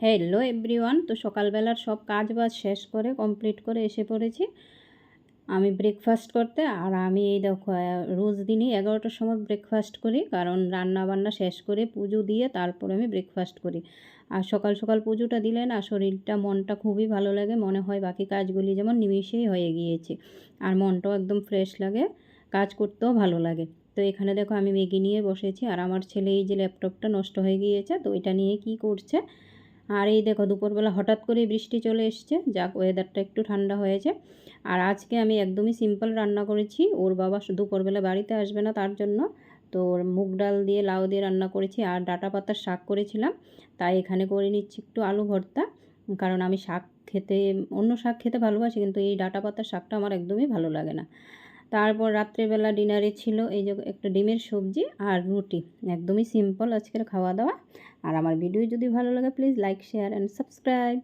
Hello everyone. তো সকালবেলার সব কাজ বাজ শেষ করে কমপ্লিট করে এসে পড়েছি আমি ব্রেকফাস্ট করতে। আর আমি এই দেখো রোজ দিনই 11টার সময় ব্রেকফাস্ট করি, কারণ রান্না বান্না শেষ করে পুজো দিয়ে তারপরে আমি ব্রেকফাস্ট করি। আর সকাল সকাল পুজোটা দিলে না শরীরটা মনটা খুবই ভালো লাগে, মনে হয় বাকি কাজগুলি যেমন নিমিষেই হয়ে গিয়েছে, আর মনটাও একদম ফ্রেশ লাগে, কাজ করতেও ভালো লাগে। তো এখানে দেখো আমি ম্যাগি নিয়ে বসেছি, আর আমার ছেলে এই যে ল্যাপটপটা নষ্ট হয়ে গিয়েছে, তো এটা নিয়ে কি করছে। আর এই দেখো দুপুরবেলা হঠাৎ করে বৃষ্টি চলে এসছে, যাক ওয়েদারটা একটু ঠান্ডা হয়েছে। আর আজকে আমি একদমই সিম্পল রান্না করেছি, ওর বাবা দুপুরবেলা বাড়িতে আসবে না তার জন্য। তো ওর মুগ ডাল দিয়ে লাউ দিয়ে রান্না করেছি, আর ডাঁটা পাতার শাক করেছিলাম। তাই এখানে করে নিচ্ছি একটু আলু ভর্তা, কারণ আমি শাক খেতে, অন্য শাক খেতে ভালোবাসি, কিন্তু এই ডাঁটা পাতার শাকটা আমার একদমই ভালো লাগে না। তারপর রাত্রেবেলা ডিনারে ছিল এই যে একটা ডিমের সবজি আর রুটি। একদমই সিম্পল আজকের খাওয়া দাওয়া। আর আমার ভিডিও যদি ভালো লাগে please like share and subscribe.